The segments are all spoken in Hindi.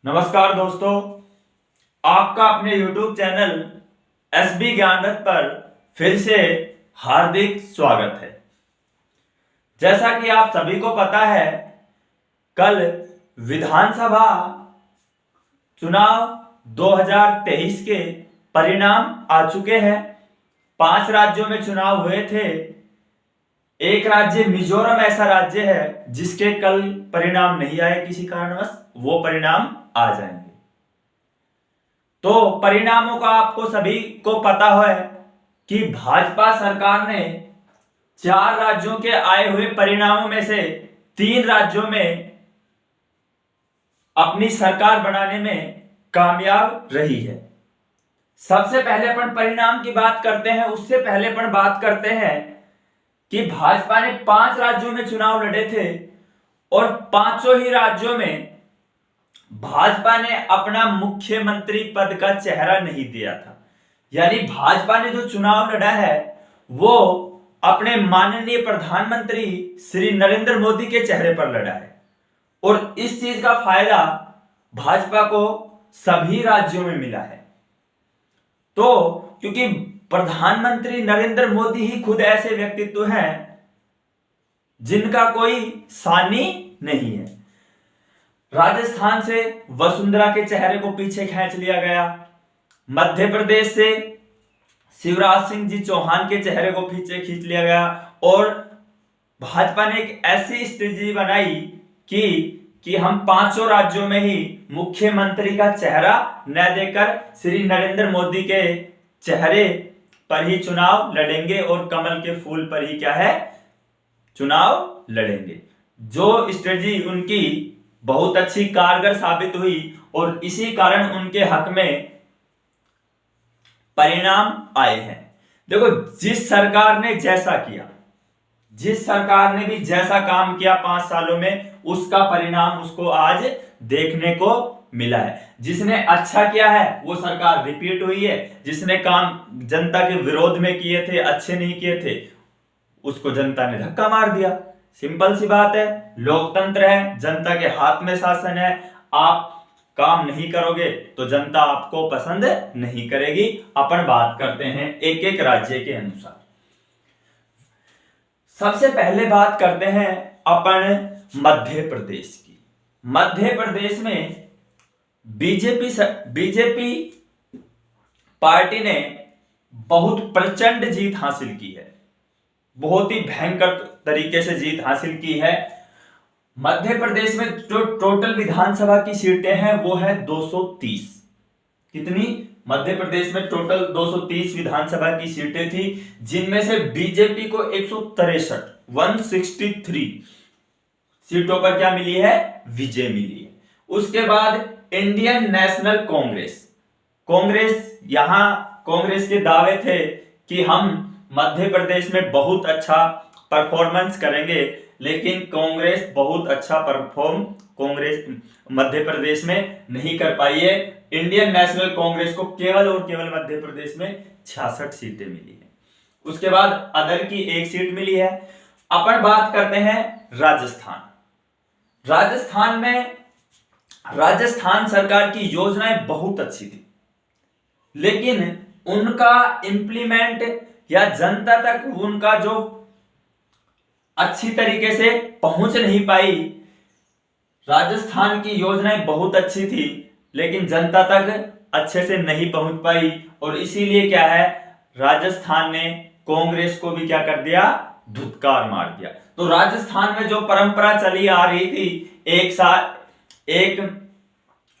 नमस्कार दोस्तों, आपका अपने YouTube चैनल SB ज्ञानरथ पर फिर से हार्दिक स्वागत है। जैसा कि आप सभी को पता है, कल विधानसभा चुनाव 2023 के परिणाम आ चुके हैं। 5 राज्यों में चुनाव हुए थे। एक राज्य मिजोरम ऐसा राज्य है जिसके कल परिणाम नहीं आए, किसी कारणवश वो परिणाम आ जाएंगे। तो परिणामों का आपको सभी को पता है कि भाजपा सरकार ने 4 राज्यों के आए हुए परिणामों में से 3 राज्यों में अपनी सरकार बनाने में कामयाब रही है। सबसे पहले अपन परिणाम की बात करते हैं। उससे पहले अपन बात करते हैं कि भाजपा ने 5 राज्यों में चुनाव लड़े थे और 5 ही राज्यों में भाजपा ने अपना मुख्यमंत्री पद का चेहरा नहीं दिया था। यानी भाजपा ने जो चुनाव लड़ा है वो अपने माननीय प्रधानमंत्री श्री नरेंद्र मोदी के चेहरे पर लड़ा है और इस चीज का फायदा भाजपा को सभी राज्यों में मिला है। तो क्योंकि प्रधानमंत्री नरेंद्र मोदी ही खुद ऐसे व्यक्तित्व हैं जिनका कोई सानी नहीं है। राजस्थान से वसुंधरा के चेहरे को पीछे खींच लिया गया। मध्य प्रदेश से शिवराज सिंह जी चौहान के चेहरे को पीछे खींच लिया गया और भाजपा ने एक ऐसी स्ट्रेटजी बनाई कि हम 5 राज्यों में ही मुख्यमंत्री का चेहरा न देकर श्री नरेंद्र मोदी के चेहरे पर ही चुनाव लड़ेंगे और कमल के फूल पर ही क्या है, चुनाव लड़ेंगे। जो स्ट्रेटजी उनकी बहुत अच्छी कारगर साबित हुई और इसी कारण उनके हक में परिणाम आए हैं। देखो, जिस सरकार ने जैसा किया, जिस सरकार ने भी जैसा काम किया 5 सालों में, उसका परिणाम उसको आज देखने को मिला है। जिसने अच्छा किया है वो सरकार रिपीट हुई है। जिसने काम जनता के विरोध में किए थे, अच्छे नहीं किए थे, उसको जनता ने धक्का मार दिया। सिंपल सी बात है, लोकतंत्र है, जनता के हाथ में शासन है। आप काम नहीं करोगे तो जनता आपको पसंद नहीं करेगी। अपन बात करते हैं एक एक राज्य के अनुसार। सबसे पहले बात करते हैं अपन मध्य प्रदेश की। मध्य प्रदेश में बीजेपी पार्टी ने बहुत प्रचंड जीत हासिल की है। बहुत ही भयंकर तरीके से जीत हासिल की है। मध्य प्रदेश में जो टोटल विधानसभा की सीटें हैं वो है 230। कितनी? मध्य प्रदेश में टोटल 230 विधानसभा की सीटें थी, जिनमें से बीजेपी को 163 सीटों पर क्या मिली है, विजय मिली है। उसके बाद इंडियन नेशनल कांग्रेस यहां कांग्रेस के दावे थे कि हम मध्य प्रदेश में बहुत अच्छा परफॉर्मेंस करेंगे, लेकिन कांग्रेस बहुत अच्छा कांग्रेस मध्य प्रदेश में नहीं कर पाई है। इंडियन नेशनल कांग्रेस को केवल और केवल मध्य प्रदेश में 66 सीटें मिली है। उसके बाद अदर की 1 सीट मिली है। अपन बात करते हैं राजस्थान में राजस्थान सरकार की योजनाएं बहुत अच्छी थी, लेकिन उनका इंप्लीमेंट या जनता तक उनका जो अच्छी तरीके से पहुंच नहीं पाई। राजस्थान की योजनाएं बहुत अच्छी थी लेकिन जनता तक अच्छे से नहीं पहुंच पाई और इसीलिए क्या है, राजस्थान ने कांग्रेस को भी क्या कर दिया, धुतकार मार दिया। तो राजस्थान में जो परंपरा चली आ रही थी,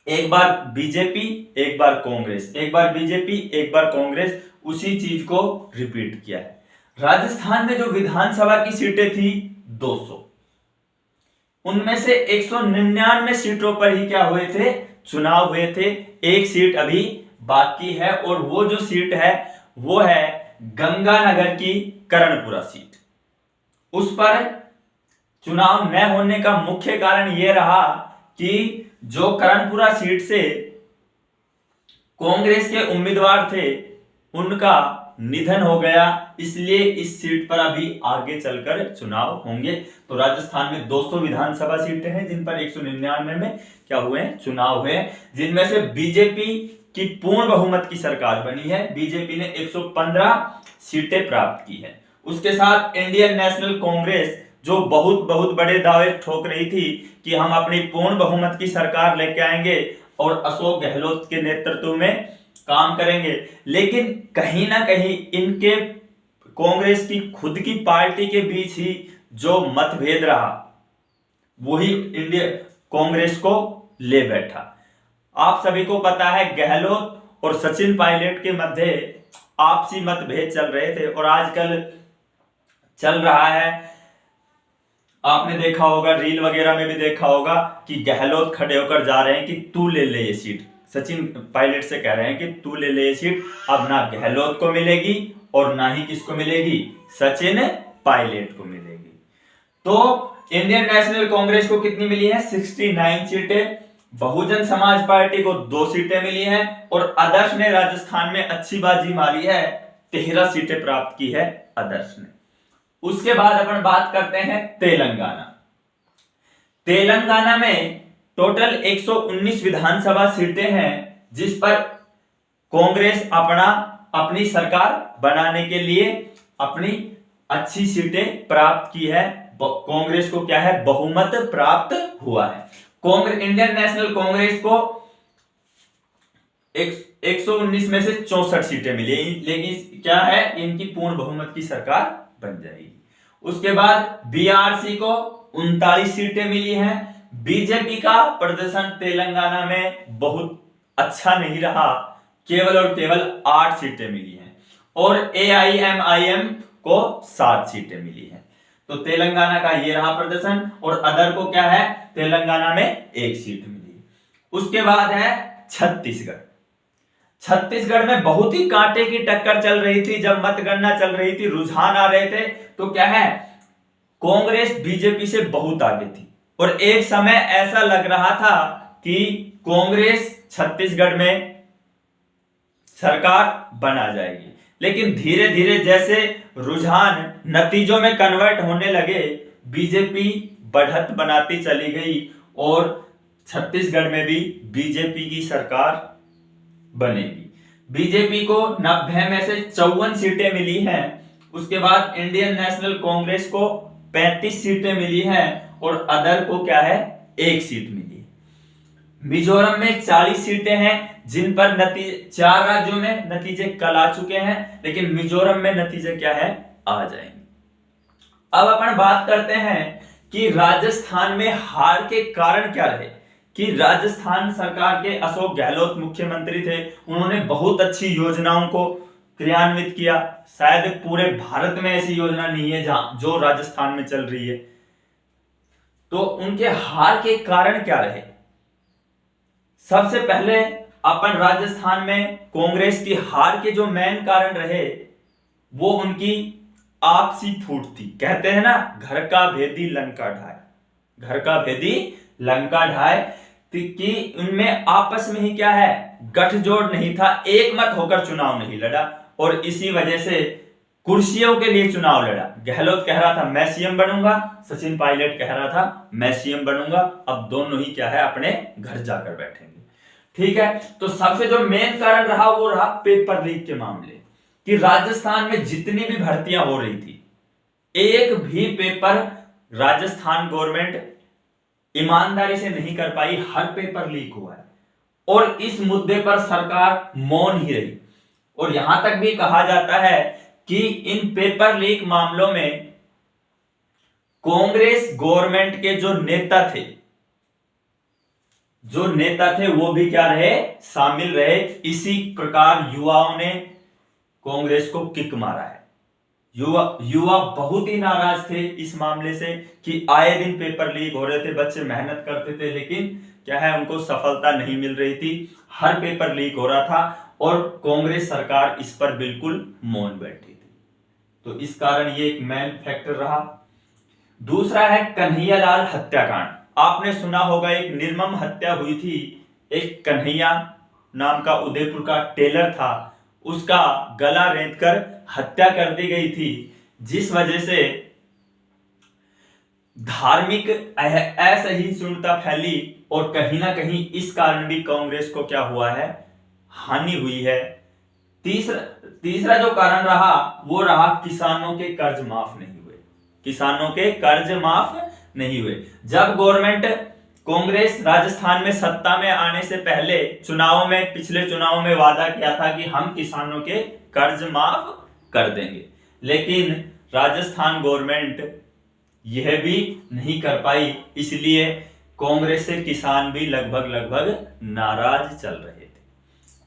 एक बार बीजेपी एक बार कांग्रेस, एक बार बीजेपी एक बार कांग्रेस, उसी चीज को रिपीट किया है। राजस्थान में जो विधानसभा की सीटें थी 200, उनमें से 199 सीटों पर ही क्या हुए थे, चुनाव हुए थे। 1 सीट अभी बाकी है और वो जो सीट है वो है गंगानगर की कर्णपुरा सीट। उस पर चुनाव न होने का मुख्य कारण यह रहा कि जो कर्णपुरा सीट से कांग्रेस के उम्मीदवार थे उनका निधन हो गया, इसलिए इस सीट पर अभी आगे चलकर चुनाव होंगे। तो राजस्थान में 200 विधानसभा सीटें हैं जिन पर 199 में क्या हुए हैं, चुनाव हुए हैं, जिनमें से बीजेपी की पूर्ण बहुमत की सरकार बनी है। बीजेपी ने 115 सीटें प्राप्त की है। उसके साथ इंडियन नेशनल कांग्रेस जो बहुत बड़े दावे ठोक रही थी कि हम अपनी पूर्ण बहुमत की सरकार लेके आएंगे और अशोक गहलोत के नेतृत्व में काम करेंगे, लेकिन कहीं ना कहीं इनके कांग्रेस की खुद की पार्टी के बीच ही जो मतभेद रहा वही इंडिया कांग्रेस को ले बैठा। आप सभी को पता है गहलोत और सचिन पायलट के मध्य आपसी मतभेद चल रहे थे और आजकल चल रहा है, आपने देखा होगा, रील वगैरह में भी देखा होगा कि गहलोत खड़े होकर जा रहे हैं कि तू ले ले ये सीट, सचिन पायलट से कह रहे हैं कि तू ले ले ये सीट। अब ना गहलोत को मिलेगी और ना ही किसको मिलेगी, सचिन पायलट को मिलेगी। तो इंडियन नेशनल कांग्रेस को कितनी मिली है, 69 सीटें, बहुजन समाज पार्टी को 2 सीटें मिली हैं और आदर्श ने राजस्थान में अच्छी बाजी मारी है, 13 सीटें प्राप्त की है आदर्श ने। उसके बाद अपन बात करते हैं तेलंगाना। तेलंगाना में टोटल 119 विधानसभा सीटें हैं जिस पर कांग्रेस अपनी सरकार बनाने के लिए अपनी अच्छी सीटें प्राप्त की है। कांग्रेस को क्या है, बहुमत प्राप्त हुआ है। इंडियन नेशनल कांग्रेस को 119 में से 64 सीटें मिली, लेकिन क्या है, इनकी पूर्ण बहुमत की सरकार बन जाएगी। उसके बाद बीआरसी को 39 सीटें मिली हैं। बीजेपी का प्रदर्शन तेलंगाना में बहुत अच्छा नहीं रहा, केवल और केवल 8 सीटें मिली हैं और एआईएमआईएम को 7 सीटें मिली हैं। तो तेलंगाना का ये रहा प्रदर्शन और अदर को क्या है, तेलंगाना में 1 सीट मिली। उसके बाद है छत्तीसगढ़। छत्तीसगढ़ में बहुत ही कांटे की टक्कर चल रही थी, जब मतगणना चल रही थी, रुझान आ रहे थे, तो क्या है, कांग्रेस बीजेपी से बहुत आगे थी और एक समय ऐसा लग रहा था कि कांग्रेस छत्तीसगढ़ में सरकार बना जाएगी। लेकिन धीरे धीरे जैसे रुझान नतीजों में कन्वर्ट होने लगे, बीजेपी बढ़त बनाती चली गई और छत्तीसगढ़ में भी बीजेपी की सरकार बनेगी। बीजेपी को 90 में से 54 सीटें मिली हैं। उसके बाद इंडियन नेशनल कांग्रेस को 35 सीटें मिली हैं और अदर को क्या है, 1 सीट मिली है। मिजोरम में 40 सीटें हैं जिन पर 4 राज्यों में नतीजे कल आ चुके हैं, लेकिन मिजोरम में नतीजे क्या है, आ जाएंगे। अब अपन बात करते हैं कि राजस्थान में हार के कारण क्या रहे। कि राजस्थान सरकार के अशोक गहलोत मुख्यमंत्री थे, उन्होंने बहुत अच्छी योजनाओं को क्रियान्वित किया। शायद पूरे भारत में ऐसी योजना नहीं है जो राजस्थान में चल रही है। तो उनके हार के कारण क्या रहे। सबसे पहले अपन राजस्थान में कांग्रेस की हार के जो मेन कारण रहे वो उनकी आपसी फूट थी। कहते हैं ना, घर का भेदी लंका ढाए, घर का भेदी लंका ढाए, कि उनमें आपस में ही क्या है, गठजोड़ नहीं था, एक मत होकर चुनाव नहीं लड़ा और इसी वजह से कुर्सियों के लिए चुनाव लड़ा। गहलोत कह रहा था मैं सीएम बनूंगा, सचिन पायलट कह रहा था मैं सीएम बनूंगा। अब दोनों ही क्या है, अपने घर जाकर बैठेंगे। ठीक है, तो सबसे जो मेन कारण रहा वो रहा पेपर लीक के मामले। कि राजस्थान में जितनी भी भर्तियां हो रही थी, एक भी पेपर राजस्थान गवर्नमेंट ईमानदारी से नहीं कर पाई, हर पेपर लीक हुआ है और इस मुद्दे पर सरकार मौन ही रही। और यहां तक भी कहा जाता है कि इन पेपर लीक मामलों में कांग्रेस गवर्नमेंट के जो नेता थे वो भी क्या रहे, शामिल रहे। इसी प्रकार युवाओं ने कांग्रेस को किक मारा है। युवा बहुत ही नाराज थे इस मामले से कि आए दिन पेपर लीक हो रहे थे, बच्चे मेहनत करते थे लेकिन क्या है, उनको सफलता नहीं मिल रही थी, हर पेपर लीक हो रहा था और कांग्रेस सरकार इस पर बिल्कुल मौन बैठी थी। तो इस कारण ये एक मेन फैक्टर रहा। दूसरा है कन्हैयालाल हत्याकांड। आपने सुना होगा, एक निर्मम हत्या हुई थी। एक कन्हैया नाम का उदयपुर का टेलर था, उसका गला रेंतकर हत्या कर दी गई थी, जिस वजह से धार्मिक असहिष्णुता फैली और कहीं ना कहीं इस कारण भी कांग्रेस को क्या हुआ है, हानि हुई है। तीसरा जो कारण रहा वो रहा किसानों के कर्ज माफ नहीं हुए। किसानों के कर्ज माफ नहीं हुए। जब गवर्नमेंट कांग्रेस राजस्थान में सत्ता में आने से पहले पिछले चुनाव में वादा किया था कि हम किसानों के कर्ज माफ कर देंगे, लेकिन राजस्थान गवर्नमेंट यह भी नहीं कर पाई, इसलिए कांग्रेस से किसान भी लगभग नाराज चल रहे थे।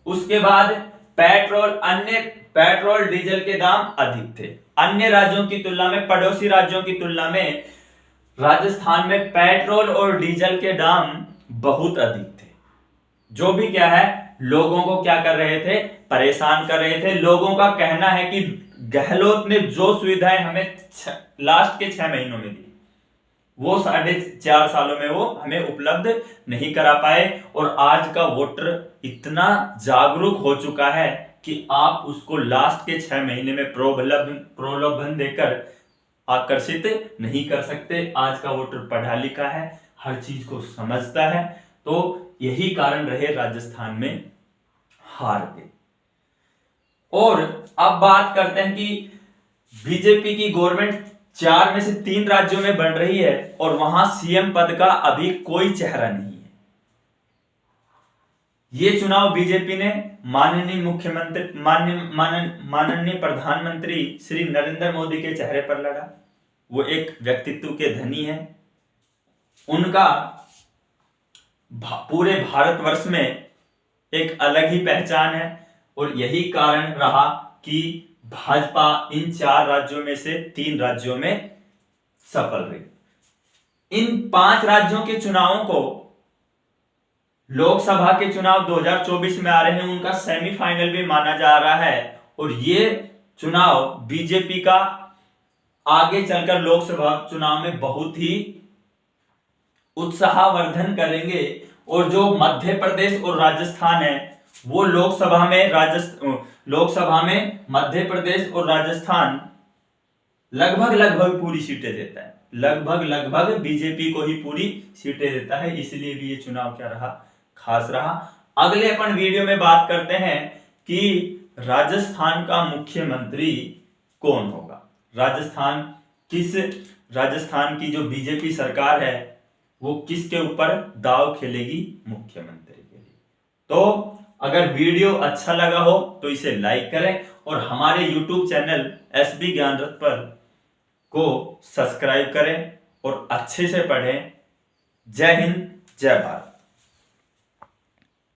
उसके बाद पेट्रोल डीजल के दाम अधिक थे। अन्य राज्यों की तुलना में, पड़ोसी राज्यों की तुलना में राजस्थान में पेट्रोल और डीजल के दाम बहुत अधिक थे, जो भी क्या है, लोगों को क्या कर रहे थे, परेशान कर रहे थे। लोगों का कहना है कि गहलोत ने जो सुविधाएं हमें लास्ट के 6 महीनों में दी, वो 4.5 सालों में वो हमें उपलब्ध नहीं करा पाए। और आज का वोटर इतना जागरूक हो चुका है कि आप उसको लास्ट के 6 महीने में प्रलोभन देकर आकर्षित नहीं कर सकते। आज का वोटर पढ़ा लिखा है, हर चीज को समझता है, तो यही कारण रहे राजस्थान में हार के। और अब बात करते हैं कि बीजेपी की गवर्नमेंट 4 में से 3 राज्यों में बन रही है और वहां सीएम पद का अभी कोई चेहरा नहीं है। ये चुनाव बीजेपी ने माननीय मुख्यमंत्री माननीय प्रधानमंत्री श्री नरेंद्र मोदी के चेहरे पर लड़ा। वो एक व्यक्तित्व के धनी है, उनका पूरे भारतवर्ष में एक अलग ही पहचान है और यही कारण रहा कि भाजपा इन 4 राज्यों में से 3 राज्यों में सफल रही। इन 5 राज्यों के चुनावों को लोकसभा के चुनाव 2024 में आ रहे हैं, उनका सेमीफाइनल भी माना जा रहा है। और ये चुनाव बीजेपी का आगे चलकर लोकसभा चुनाव में बहुत ही उत्साहवर्धन करेंगे। और जो मध्य प्रदेश और राजस्थान है, वो लोकसभा में मध्य प्रदेश और राजस्थान लगभग पूरी सीटें देता है, लगभग बीजेपी को ही पूरी सीटें देता है। इसलिए भी ये चुनाव क्या रहा, खास रहा। अगले अपन वीडियो में बात करते हैं कि राजस्थान का मुख्यमंत्री कौन होगा, राजस्थान की जो बीजेपी सरकार है वो किसके ऊपर दाव खेलेगी मुख्यमंत्री के लिए। तो अगर वीडियो अच्छा लगा हो तो इसे लाइक करें और हमारे YouTube चैनल SB ज्ञानरथ पर को सब्सक्राइब करें और अच्छे से पढ़ें। जय हिंद, जय भारत।